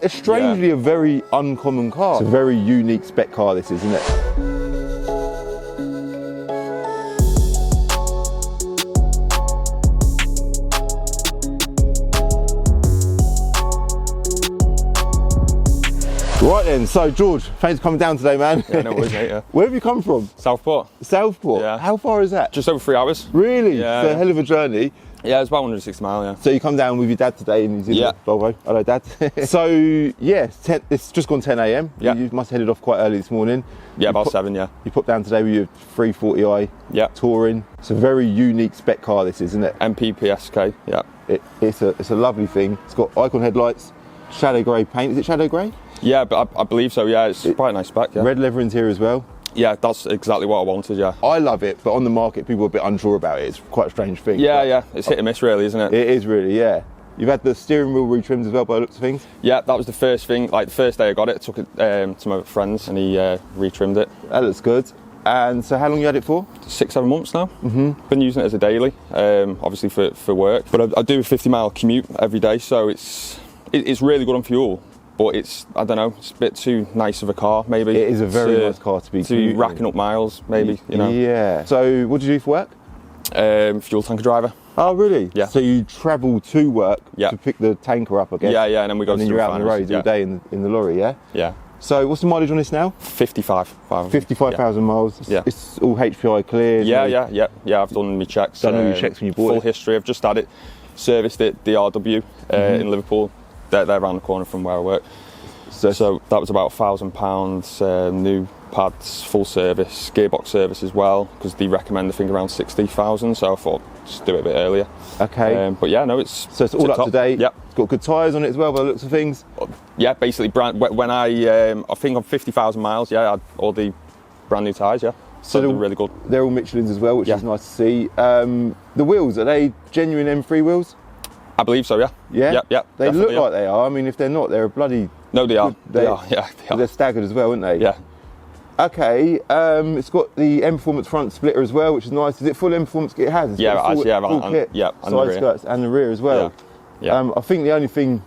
It's strangely a very uncommon car. It's a very unique spec car, this, isn't it? Right then, so George, thanks for coming down today, man. Yeah, no worries, mate, yeah. Where have you come from? Southport. Southport? Yeah. How far is that? Just over 3 hours. Really? Yeah. It's a hell of a journey. Yeah, it's about 160 miles, yeah. So you come down with your dad today and he's in the Volvo. Hello, Dad. So, yeah, it's just gone 10 a.m. Yeah. You must have headed off quite early this morning. Yeah, about 7, yeah. You put down today with your 340i touring. It's a very unique spec car, this, isn't it? MPPSK, yeah. It's a lovely thing. It's got icon headlights, shadow grey paint. Is it shadow grey? Yeah, but I believe so, yeah. It's quite a nice spec, yeah. Red leather interior as well. Yeah, that's exactly what I wanted, yeah. I love it, but on the market, people are a bit unsure about it. It's quite a strange thing. Yeah, yeah. It's hit and miss, really, isn't it? It is really, yeah. You've had the steering wheel retrimmed as well, by the looks of things? Yeah, that was the first thing. Like, the first day I got it, I took it to my friends and he retrimmed it. That looks good. And so how long you had it for? 6-7 months now. Been using it as a daily, obviously for work. But I do a 50-mile commute every day, so it's really good on fuel. But it's, I don't know, it's a bit too nice of a car, maybe. It is a very nice car to be racking up miles, maybe, you know. Yeah. So what do you do for work? Fuel tanker driver. Oh, really? Yeah. So you travel to work to pick the tanker up, I guess? Yeah, and then we go to the you're out on the road all day in the lorry, yeah? Yeah. So what's the mileage on this now? 55,000 miles. Yeah. It's all HPI cleared? Yeah, I've done my checks. Done all your checks when you bought it? Full history. I've just had it serviced at DRW in Liverpool. They're around the corner from where I work. So that was about £1,000, new pads, full service, gearbox service as well, because they recommend I think around 60,000. So I thought just do it a bit earlier. Okay. But yeah, no, it's all up to date. Yeah. It's got good tyres on it as well, by the looks of things. Yeah, basically when I think on 50,000 miles, I had all the brand new tyres. Yeah. So they're really good. They're all Michelin's as well, which is nice to see. The wheels, are they genuine M3 wheels? I believe so, yeah. Yeah? Yeah. They look like they are. I mean, if they're not, they're a bloody... No, they are. They are, yeah. They are. They're staggered as well, aren't they? Yeah. Okay, it's got the M Performance front splitter as well, which is nice. Is it full M Performance kit? It has. Full kit, side skirts and the rear as well. Yeah. I think the only thing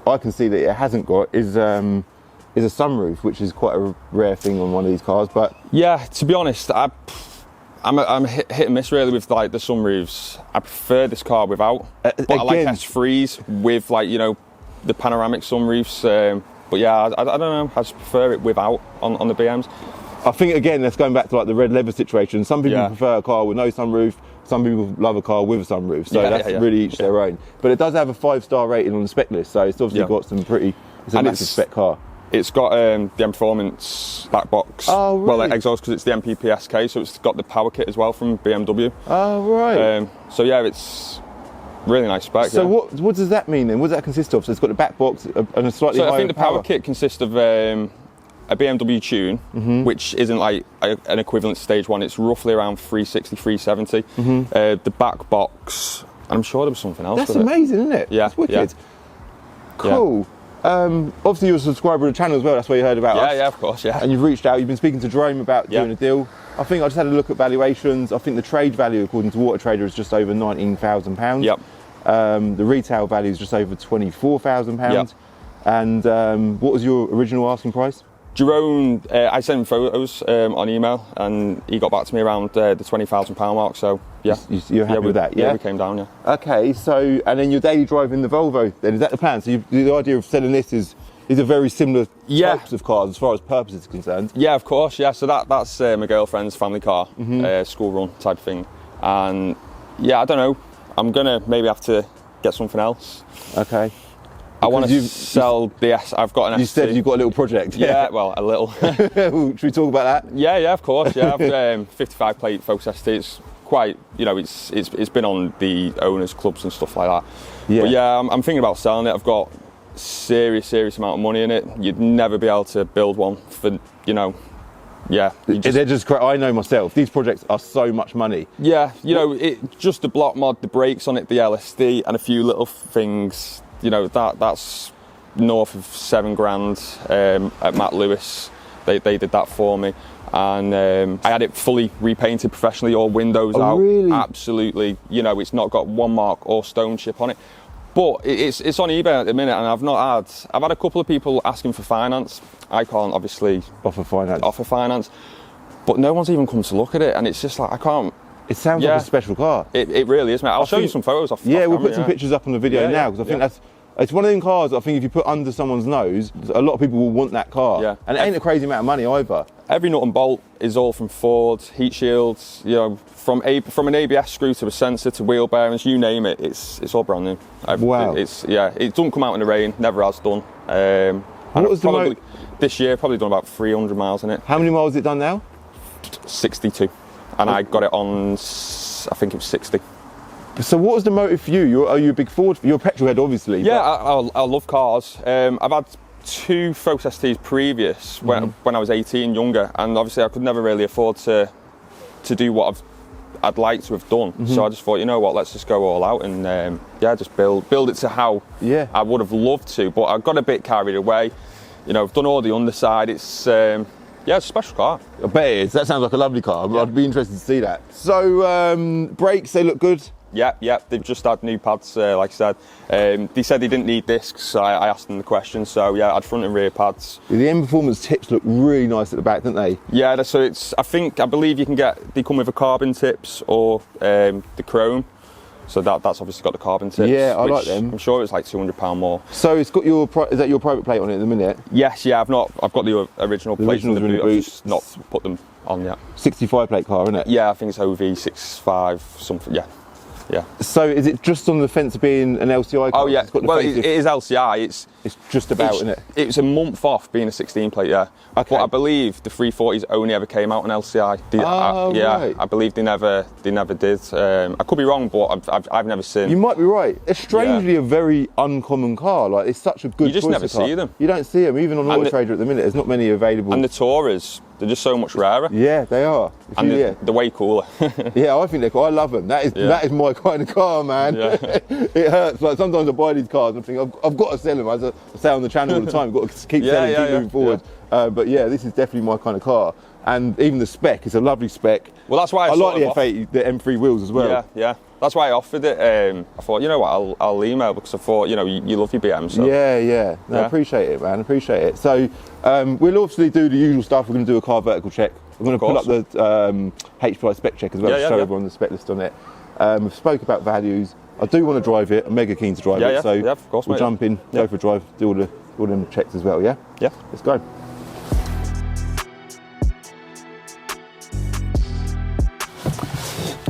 I can see that it hasn't got is a sunroof, which is quite a rare thing on one of these cars. But yeah, to be honest, I'm hit and miss really with like the sunroofs. I prefer this car without, but I like S3s with like, you know, the panoramic sunroofs. But yeah, I don't know. I just prefer it without on the BMs. I think again, that's going back to like the red leather situation. Some people prefer a car with no sunroof. Some people love a car with a sunroof. So that's really each their own. But it does have a 5-star rating on the spec list. So it's obviously got some pretty. It's a massive spec car. It's got the M Performance back box. Oh, really? Well, like exhaust, because it's the MPPSK, so it's got the power kit as well from BMW. Oh, right. So yeah, it's really nice spec. So what does that mean then? What does that consist of? So it's got the back box and a slightly higher I think the power power kit consists of a BMW tune, which isn't like an equivalent to stage one. It's roughly around 360, 370. The back box, I'm sure there was something else. That's amazing, isn't it? Yeah. That's wicked. Cool. Yeah. Obviously you're a subscriber to the channel as well, that's where you heard about us. Yeah, of course, yeah. And you've reached out, you've been speaking to Jerome about doing a deal. I think I just had a look at valuations. I think the trade value, according to Water Trader, is just over £19,000. Yep. The retail value is just over £24,000. Yep. And what was your original asking price? Jerome, I sent him photos on email, and he got back to me around the £20,000 mark. So yeah, you're happy with that? Yeah, we came down. Yeah. Okay, so and then you're daily driving the Volvo. Then is that the plan? So the idea of selling this is a very similar types of cars as far as purpose is concerned. Yeah, of course. Yeah, so that's my girlfriend's family car, school run type thing, and yeah, I don't know. I'm gonna maybe have to get something else. Okay. I want to sell the S. I've got an S. You said you've got a little project. Yeah, well, a little. Should we talk about that? Yeah, of course. Yeah, I've 55 plate Focus ST. It's quite, you know, it's been on the owners' clubs and stuff like that. Yeah. But yeah, I'm thinking about selling it. I've got serious amount of money in it. You'd never be able to build one for, you know. Yeah, they're just great. I know myself. These projects are so much money. Yeah, you know, just the block mod, the brakes on it, the LSD, and a few little things. You know, that's north of £7,000 at Matt Lewis. They did that for me, and I had it fully repainted professionally, all windows out. Really? Absolutely. You know, it's not got one mark or stone chip on it. But it's on eBay at the minute, and I've had a couple of people asking for finance. I can't obviously offer finance, but no one's even come to look at it, and it's just like I can't. It sounds like a special car. It really is, mate. I'll show you some photos off. Yeah, we'll put some pictures up on the video now, because I think it's one of them cars I think if you put under someone's nose, a lot of people will want that car. Yeah. And it ain't a crazy amount of money either. Every nut and bolt is all from Ford, heat shields, you know, from an ABS screw to a sensor to wheel bearings, you name it, it's all brand new. Wow. It doesn't come out in the rain, never has done. What was this year, probably done about 300 miles in it. How many miles has it done now? 62. And I got it on, I think it was 60. So what was the motive for you? Are you a big Ford? You're a petrol head, obviously. Yeah, I love cars. I've had 2 Focus STs previous when I was 18, younger, and obviously I could never really afford to do what I'd like to have done. So I just thought, you know what, let's just go all out and just build it to how I would have loved to. But I got a bit carried away. You know, I've done all the underside. It's it's a special car. I bet it is. That sounds like a lovely car. Yeah. I'd be interested to see that. So brakes, they look good. Yeah, they've just had new pads, like I said. They said they didn't need discs, so I asked them the question. So yeah, I had front and rear pads. The M Performance tips look really nice at the back, don't they? Yeah, so I believe you can they come with a carbon tips or the chrome. So that's obviously got the carbon tips. Yeah, I like them. I'm sure it's like £200 more. So it's got is that your private plate on it at the minute? Yes, yeah, I've got the original plates in the boot. I've just not put them on yet. 65 plate car, isn't it? Yeah, I think it's OV65 something. Yeah. So is it just on the fence of being an LCI car? Oh yeah, it is LCI. It's just about, isn't it? It's a month off being a 16 plate, yeah. Okay. But I believe the 340s only ever came out on LCI. Right. I believe they never did. I could be wrong, but I've never seen. You might be right. It's strangely a very uncommon car. Like, it's such a good. You just never see them. You don't see them, even on Auto Trader at the minute. There's not many available. And the Taurus, they're just so much rarer. Yeah, they are. They're way cooler. Yeah, I think they're cool. I love them. That is my kind of car, man. Yeah. It hurts. Like sometimes I buy these cars and I think I've got to sell them. As I say on the channel all the time, I've got to keep selling, keep moving forward. Yeah. But yeah, this is definitely my kind of car. And even the spec, it's a lovely spec. Well, that's why I like the F80, the M3 wheels as well. Yeah. That's why I offered it. I thought, you know what, I'll email because I thought, you know, you love your BM. So. Yeah. No, I appreciate it, man. I appreciate it. So we'll obviously do the usual stuff. We're going to do a car vertical check. We're going to pull up the HPI spec check as well to show everyone the spec list on it. We've spoke about values. I do want to drive it. I'm mega keen to drive it. So of course, we'll jump in, go for a drive, do all them checks as well. Yeah. Let's go.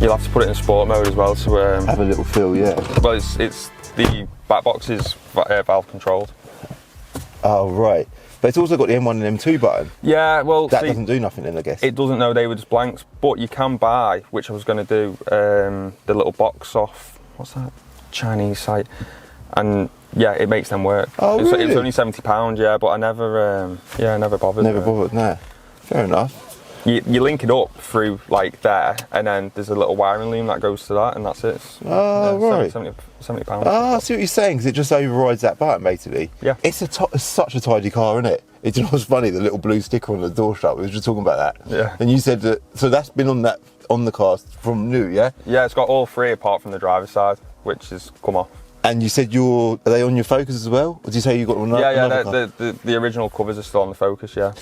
You'll have to put it in sport mode as well to have a little feel. Yeah. Well, it's the back box is valve controlled. Oh right. But it's also got the M1 and M2 button. Yeah, well, that doesn't do nothing then, I guess. It doesn't know, they were just blanks, but you can buy, which I was going to do, the little box off, what's that, Chinese site, and yeah, it makes them work. Oh, really? It was only £70, yeah, but I never bothered. Never bothered, no. Fair enough. You link it up through like there, and then there's a little wiring loom that goes to that, and that's it. Right. £70. I see what you're saying, because it just overrides that button, basically. Yeah. It's such a tidy car, isn't it? It's almost funny, the little blue sticker on the door strap. We were just talking about that. Yeah. And you said that, so that's been on the car from new, yeah? Yeah, it's got all 3 apart from the driver's side, which has come off. And you said are they on your Focus as well? Or did you say you got one? The original covers are still on the Focus, yeah.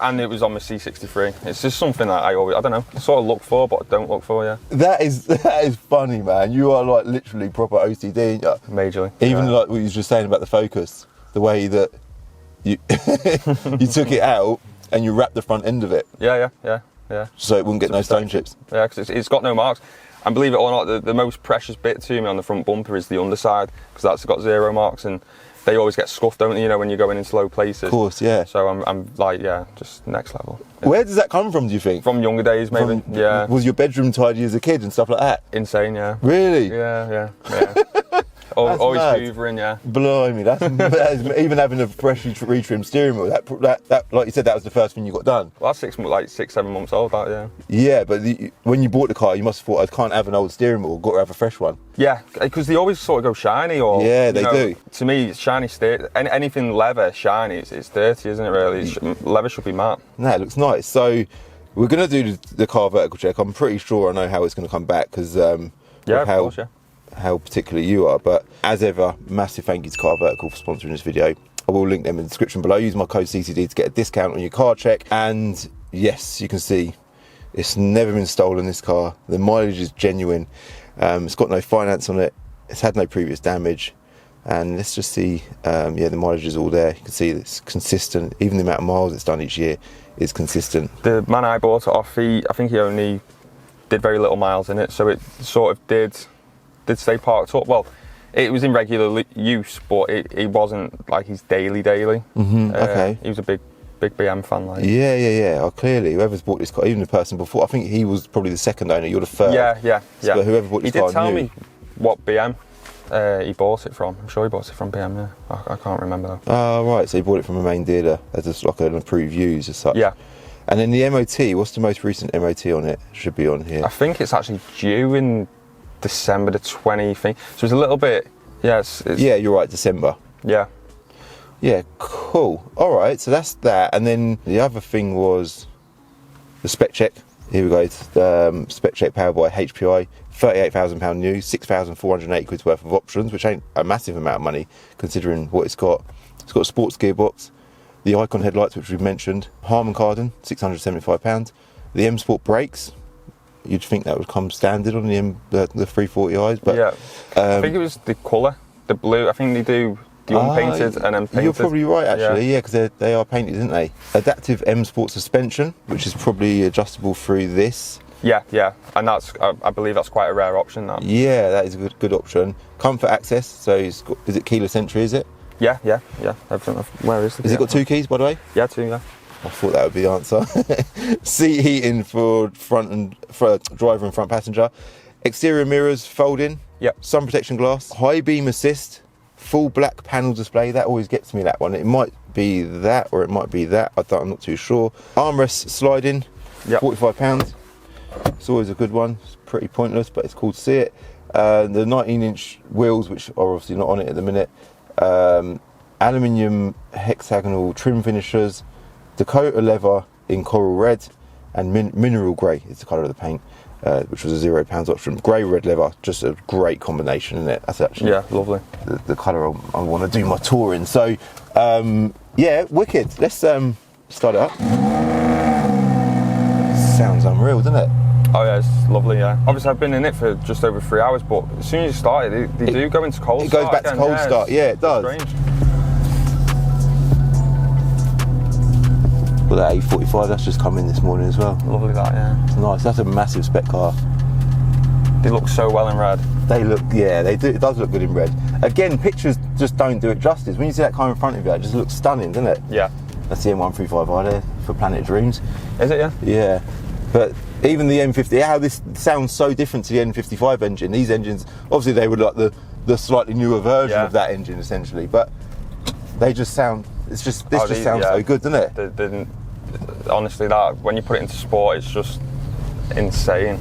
And it was on the C63. It's just something that I don't know, sort of look for, but don't look for, yeah. That is funny, man. You are like literally proper OCD, aren't you? Majorly. Even like what you were just saying about the Focus, the way that you you took it out and you wrapped the front end of it. Yeah. So it wouldn't get no stone chips. Yeah, because it's got no marks. And believe it or not, the most precious bit to me on the front bumper is the underside, because that's got 0 marks, and they always get scuffed, don't they, you know, when you're going into low places. Of course, yeah. So I'm like, just next level. Yeah. Where does that come from, do you think? From younger days, maybe. Yeah. Was your bedroom tidy as a kid and stuff like that? Insane, yeah. Really? Yeah. Always hoovering, yeah. Blimey, that's even having a freshly retrimmed steering wheel. That, like you said, that was the first thing you got done. Well, that's 6, 7 months old, that, yeah. Yeah, but when you bought the car, you must have thought, I can't have an old steering wheel. Got to have a fresh one. Yeah, because they always sort of go shiny, or yeah, they do. To me, shiny anything leather shiny, it's dirty, isn't it? Really, leather should be matte. No, it looks nice. So we're gonna do the car vertical check. I'm pretty sure I know how it's gonna come back because of course, yeah. how particular you are, but as ever, massive thank you to Car Vertical for sponsoring this video. I will link them in the description below. Use my code CCD to get a discount on your car check. And yes, you can see it's never been stolen, this car. The mileage is genuine. It's got no finance on it. It's had no previous damage. And let's just see, yeah, the mileage is all there. You can see it's consistent. Even the amount of miles it's done each year is consistent. The man I bought it off, I think he only did very little miles in it, so it sort of did stay parked up. Well, it was in regular use, but it wasn't like his daily. Okay. He was a big BM fan, like. Yeah. Oh, clearly, whoever's bought this car, even the person before, I think he was probably the second owner. You're the third. Yeah. So whoever bought this car He did tell knew. me what BM he bought it from. I'm sure he bought it from BM. Yeah, I can't remember. Oh, right. So he bought it from a main dealer as just like an approved use as such. Yeah. And then the MOT. What's the most recent MOT on it? Should be on here. I think it's actually due in December the 20th thing. So it's a little bit. Yeah. Yeah, you're right. December. Yeah. Yeah, cool. All right, so that's that. And then the other thing was the spec check. Here we go. Spec check powered by HPI. £38,000 new, 6,480 quid worth of options, which ain't a massive amount of money considering what it's got. It's got a sports gearbox, the Icon headlights, which we've mentioned, Harman Kardon, £675. The M Sport brakes. You'd think that would come standard on the 340i's, but yeah. I think it was the colour, the blue. I think they do the unpainted and then painted. You're probably right, actually, yeah, because they are painted, aren't they? Adaptive M Sport suspension, which is probably adjustable through this. Yeah, and that's I believe that's quite a rare option. That. Yeah, that is a good option. Comfort access. So is it keyless entry? Is it? Yeah. Everything. Where is it? Has it got 2 keys, by the way? Yeah, 2. Yeah. I thought that would be the answer. Seat heating for driver and front passenger. Exterior mirrors folding. Yep. Sun protection glass. High beam assist. Full black panel display. That always gets me, that one. It might be that or it might be that. I'm not too sure. Armrest sliding. Yep. £45. It's always a good one. It's pretty pointless, but it's cool to see it. The 19-inch wheels, which are obviously not on it at the minute. Aluminium hexagonal trim finishers. Dakota leather in coral red, and mineral grey is the colour of the paint, which was a £0 option. Grey red leather, just a great combination, isn't it? That's actually lovely. The colour I want to do my tour in. So yeah, wicked. Let's start it up. Sounds unreal, doesn't it? Oh yeah, it's lovely. Yeah. Obviously, I've been in it for just over 3 hours, but as soon as you start it, they do go into cold start. It goes back to cold start. Yeah, it does. Strange. Well, that A45 that's just come in this morning as well. Lovely that, yeah. It's nice. That's a massive spec car. They look so well in red. They look, yeah, they do. It does look good in red. Again, pictures just don't do it justice. When you see that car in front of you, it just looks stunning, doesn't it? Yeah. That's the M135i there for Planet Dreams. Is it? Yeah. Yeah, but even the M50, how this sounds so different to the N55 engine. These engines, obviously, they were like the slightly newer version of that engine, essentially. But they just sound. It's just this just sounds so good, doesn't it? Honestly, that when you put it into sport, it's just insane.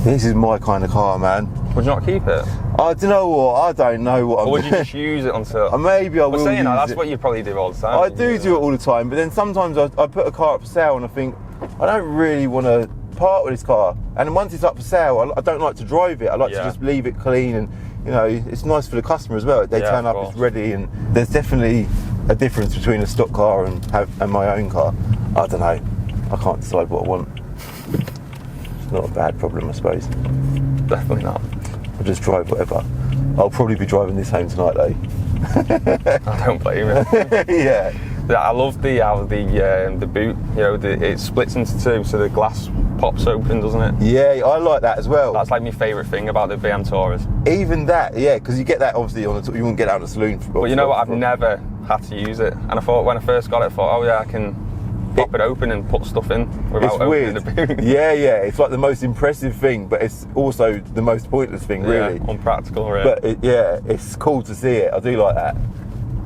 This is my kind of car, man. Would you not keep it? I don't know what. I don't know what. Or would you just use it until? Maybe I will. Saying use that, that's it. what you probably do all the time. I do it all the time, but then sometimes I put a car up for sale and I think I don't really want to part with this car. And then once it's up for sale, I don't like to drive it. I like to just leave it clean, and you know, it's nice for the customer as well. They turn up, it's ready, and there's definitely a difference between a stock car and my own car. I don't know. I can't decide what I want. It's not a bad problem, I suppose. Definitely not. I'll just drive whatever. I'll probably be driving this home tonight though. I don't blame you. Yeah. I love how the boot, you know, it splits into 2, so the glass pops open, doesn't it? Yeah, I like that as well. That's like my favourite thing about the BM Taurus. Even that, yeah, because you get that obviously on the you wouldn't get out of the saloon. But you know what? I've never had to use it, and I thought when I first got it, I thought, oh yeah, I can pop it open and put stuff in without opening the boot. Yeah, it's like the most impressive thing, but it's also the most pointless thing, really. Yeah, unpractical, really. But it's cool to see it. I do like that.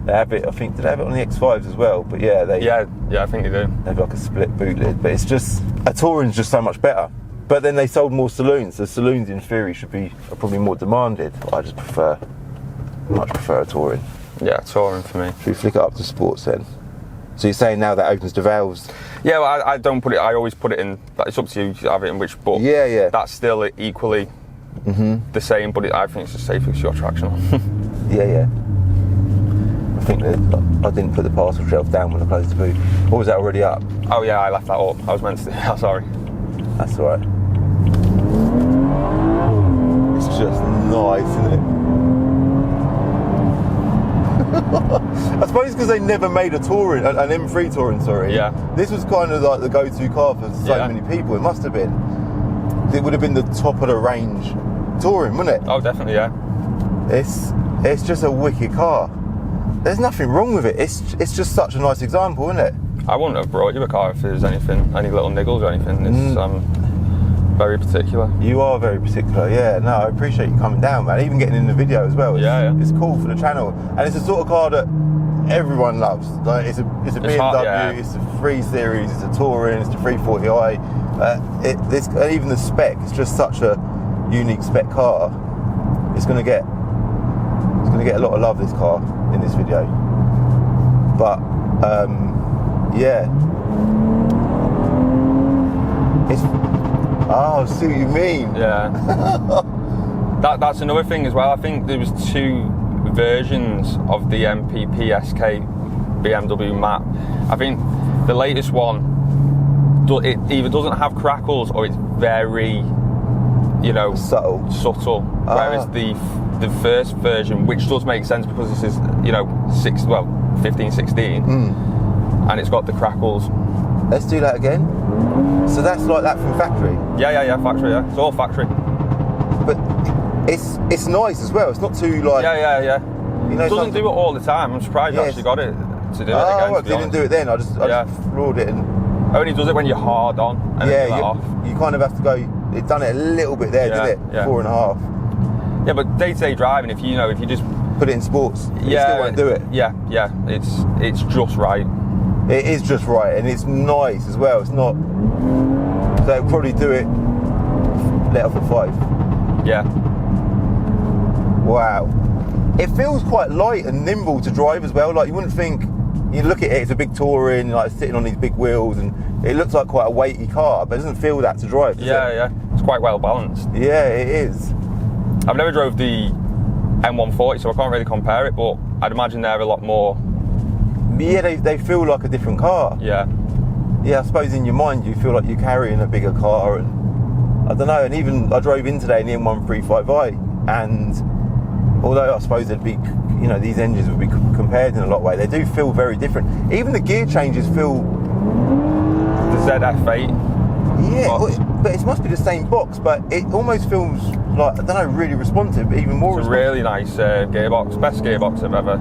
They have it. I think, do they have it on the X5s as well? But yeah, I think they do. They have like a split boot lid, but it's just a Touring's just so much better. But then they sold more saloons. The saloons, in theory, are probably more demanded. I just much prefer a Touring. Yeah, Touring for me. Should we flick it up to sports then? So you're saying now that opens the valves? Yeah, well, I don't put it. I always put it in. It's up to you to have it in which. But yeah. That's still equally the same. But I think it's just safer because you're tractional. yeah. I think that I didn't put the parcel shelf down when I closed the boot. Or was that already up? Oh yeah, I left that up. I was meant to. I'm sorry. That's all right. It's just nice, isn't it? I suppose because they never made an M3 Touring, sorry. Yeah. This was kind of like the go-to car for so many people. It must have been. It would have been the top of the range Touring, wouldn't it? Oh, definitely, yeah. It's just a wicked car. There's nothing wrong with it. It's just such a nice example, isn't it? I wouldn't have brought you a car if there's any little niggles or anything. It's very particular. You are very particular, yeah. No, I appreciate you coming down, man. Even getting in the video as well. It's cool for the channel, and it's the sort of car that everyone loves. Like it's a BMW, it's a 3 Series, it's a Touring, it's the 340i. And even the spec, it's just such a unique spec car. It's going to get a lot of love, this car, in this video. But yeah, it's. Oh, I see what you mean. Yeah. That's another thing as well. I think there was 2 versions of the MPPSK BMW map. I think the latest one, it either doesn't have crackles or it's very, subtle. Whereas the first version, which does make sense because this is, 15, 16, and it's got the crackles. Let's do that again. So that's like that from factory? Yeah, factory, yeah. It's all factory. But it's nice as well. It's not too like... Yeah. It doesn't do it all the time. I'm surprised you actually got it to do it again. Oh, I didn't do it then. I just floored it and... Only does it when you're hard on and then off. You kind of have to go... It done it a little bit there, did it? Yeah. 4.5. Yeah, but day-to-day driving, if you just... Put it in sports, you still won't do it. Yeah. It's just right. It is just right, and it's nice as well. It's not... So it'll probably do it, let off at 5. Yeah. Wow. It feels quite light and nimble to drive as well. Like you wouldn't think, you look at it, it's a big Touring, like sitting on these big wheels, and it looks like quite a weighty car, but it doesn't feel that to drive, does it? Yeah. It's quite well balanced. Yeah, it is. I've never drove the M140, so I can't really compare it, but I'd imagine they're a lot more... Yeah, they feel like a different car. Yeah. Yeah, I suppose in your mind you feel like you're carrying a bigger car, and I don't know, and even I drove in today in the M1 340i, and although I suppose they'd be, these engines would be compared in a lot of ways, they do feel very different. Even the gear changes feel... The ZF8. Yeah, but it must be the same box, but it almost feels like, I don't know, really responsive, but even more responsive. It's a really nice gearbox, best gearbox I've ever...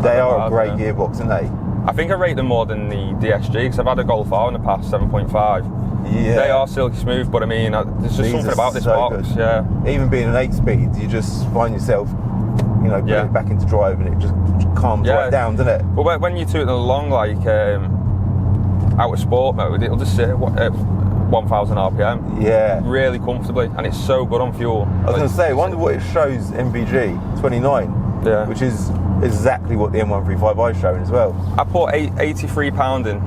They are a great gearbox, aren't they? I think I rate them more than the DSG, because I've had a Golf R in the past, 7.5. Yeah. They are silky smooth, but I mean, there's just something about this box, good. Yeah. Even being an 8-speed, you just find yourself, putting it back into drive, and it just calms right down, doesn't it? But when you toot it along, like, out of sport mode, it'll just sit at 1,000 RPM. Yeah. Really comfortably, and it's so good on fuel. I was going to say, I wonder what it shows MPG 29, which is exactly what the M135i is showing as well. I put £83 in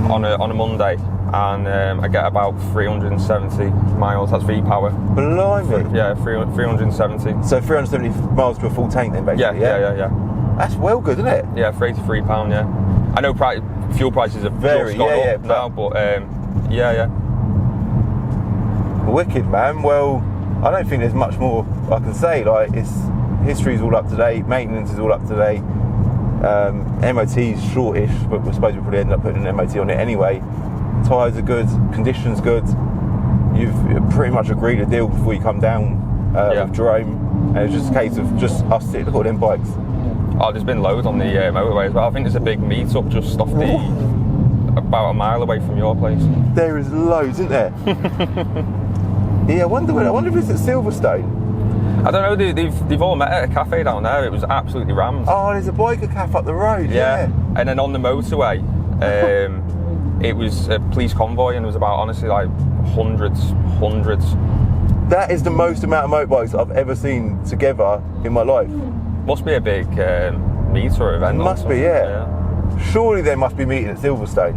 on a Monday, and I get about 370 miles. That's V-Power. Blimey. 370. So 370 miles to a full tank then, basically. Yeah. That's well good, isn't it? Yeah, for £83. Yeah. I know fuel prices have just gone up now, but yeah. Wicked, man. Well, I don't think there's much more I can say. Like, history's all up to date, maintenance is all up to date. MOT's shortish, but I suppose we'll probably end up putting an MOT on it anyway. Tyres are good, conditions good. You've pretty much agreed a deal before you come down with Jerome, and it's just a case of just us sitting at all them bikes. Oh, there's been loads on the motorway as well. I think there's a big meet-up just off about a mile away from your place. There is loads, isn't there? Yeah, I wonder if it's at Silverstone. I don't know, they've all met at a cafe down there. It was absolutely rammed. Oh, there's a biker cafe up the road, yeah. And then on the motorway, it was a police convoy, and there was about, honestly, like hundreds. That is the most amount of motorbikes I've ever seen together in my life. Must be a big meet or event. It must be, yeah. surely they must be meeting at Silverstone,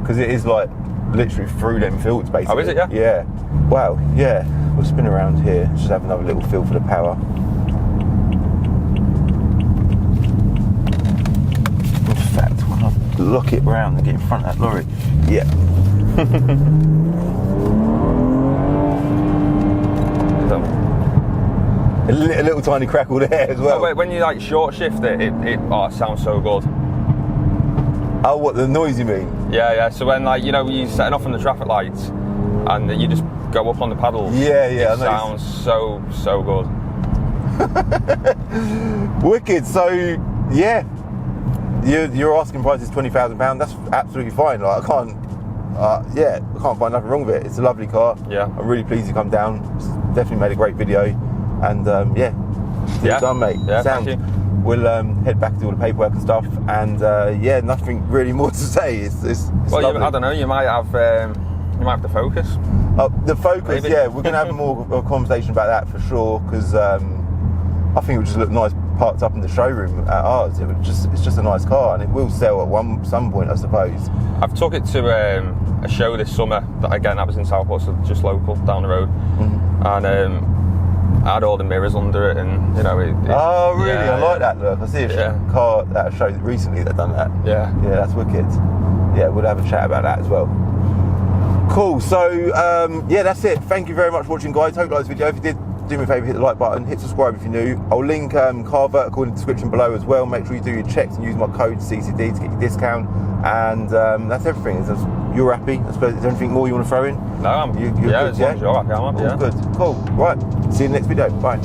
because it is like literally through them fields basically. Oh, is it? Yeah. Yeah. Wow. Yeah. We'll spin around here. Just have another little feel for the power. In fact, when I lock it round and get in front of that lorry, yeah. A little tiny crackle there as well. Oh, when you like short shift it sounds so good. Oh, what, the noise you mean? Yeah. So when like, you know, you're setting off on the traffic lights and you just go up on the pedals. Yeah. It sounds so good. Wicked. So yeah, your asking price is £20,000. That's absolutely fine. Like I can't find nothing wrong with it. It's a lovely car. Yeah. I'm really pleased you come down. It's definitely made a great video. And done, mate. Yeah, Sound. thank you. We'll head back to all the paperwork and stuff. And nothing really more to say. It's well, lovely. I don't know. You might have the focus. The focus, maybe. yeah. We're going to have more of a conversation about that for sure. Because I think it would just look nice parked up in the showroom at ours. It's just a nice car, and it will sell at some point, I suppose. I've took it to a show this summer. That was in Southport, so just local down the road, and I had all the mirrors under it, and you know. Oh, really? Yeah, I like that look. I see a car at a show recently that done that. Yeah. Yeah, that's wicked. Yeah, we'll have a chat about that as well. Cool. So that's it. Thank you very much for watching, guys. Hope you liked this video. If you did, do me a favour, hit the like button, hit subscribe if you're new. I'll link Car Vertical in the description below as well. Make sure you do your checks and use my code CCD to get your discount. And that's everything. You're happy? I suppose. Is there anything more you want to throw in? No, you're good, as long as you're happy, I'm happy. All good. Cool. Right. See you in the next video. Bye.